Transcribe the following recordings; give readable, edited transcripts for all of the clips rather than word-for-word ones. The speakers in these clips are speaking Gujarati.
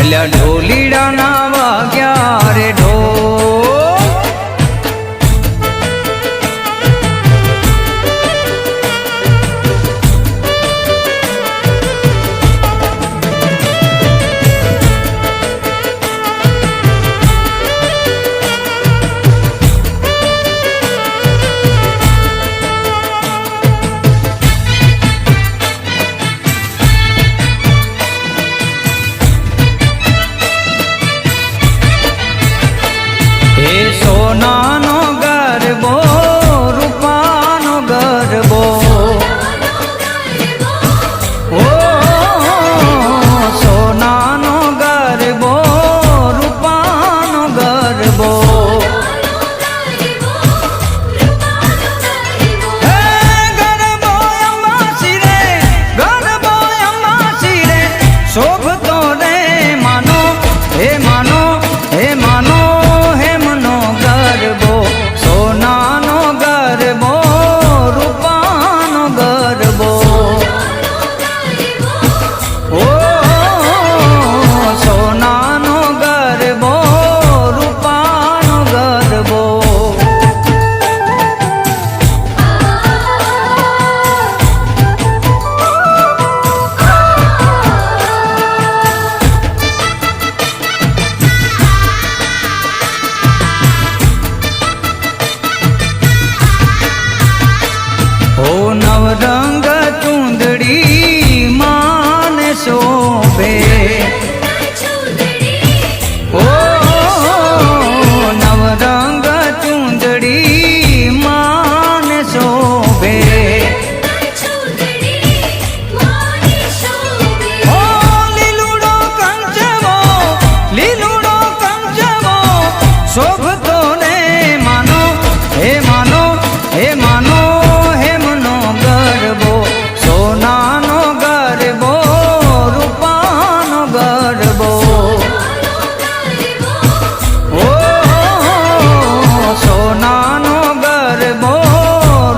અલ્યા ઢોલીડા ના વાગ્યા રે ઢોલ સોનાનો ગરબો રૂપાનો ગરબો ઓ સોનાનો ગરબો રૂપાનો ગરબો ગરબો અંબાસી રે શોભતો રે માનો હે માનો હે માનો સોનાનો ગરબો રૂપાનો ગરબો ઓ સોનાનો ગરબો રૂપાનો ગરબો નવરંગ ચૂંદડી માને શોભે ઓ નવરંગ ચૂંદડી માને શોભે ઓ લીલુડો કંચવો શોભતો ને માનો હે માનો હે માનો ગરબો સોનાનો ગરબો રૂપાનો ગરબો ઓ સોનાનો ગરબો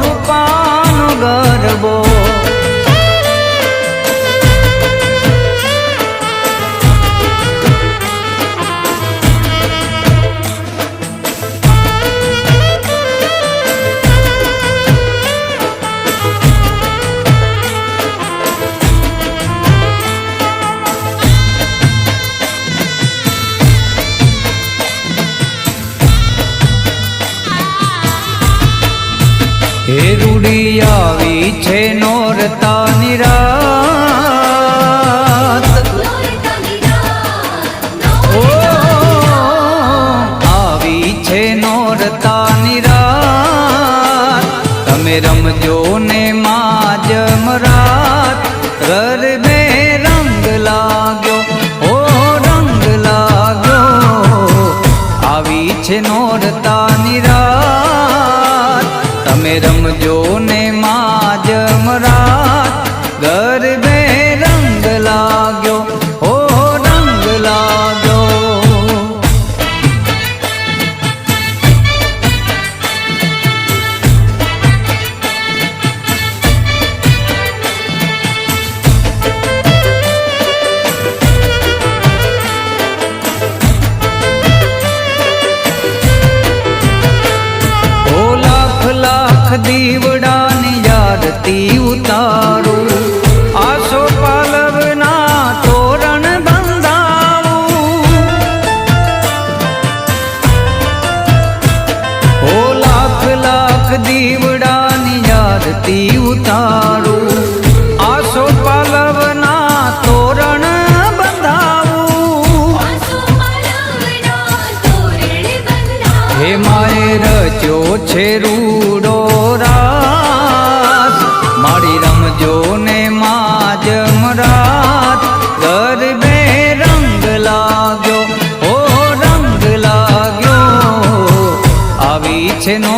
રૂપાનો ગરબો હે રૂડી આવી છે નોરતાની રાત ઓ આવી છે નોરતાની રાત તમે રમજો ને માં જમરાત ગરબે રંગ લાગ્યો ઓ રંગ લાગ્યો આવી છે નોરતાની રાત તમે રમજો ને માં જમરાત ગરબે રંગ લાગ્યો ઓ રંગ લાગ્યો દીવડાની યાદતી ઉતારું આસો પાલવના તોરણ બંધાવું ઓ લાખ લાખ દીવડાની યાદતી ઉતારું આસો પાલવના તોરણ બંધાવું હે માએ રચ્યો છે રૂડો મારી રમજો ને માં જમરાત ગરબે રંગ લાગ્યો ઓ રંગ લાગ્યો આવી છે નો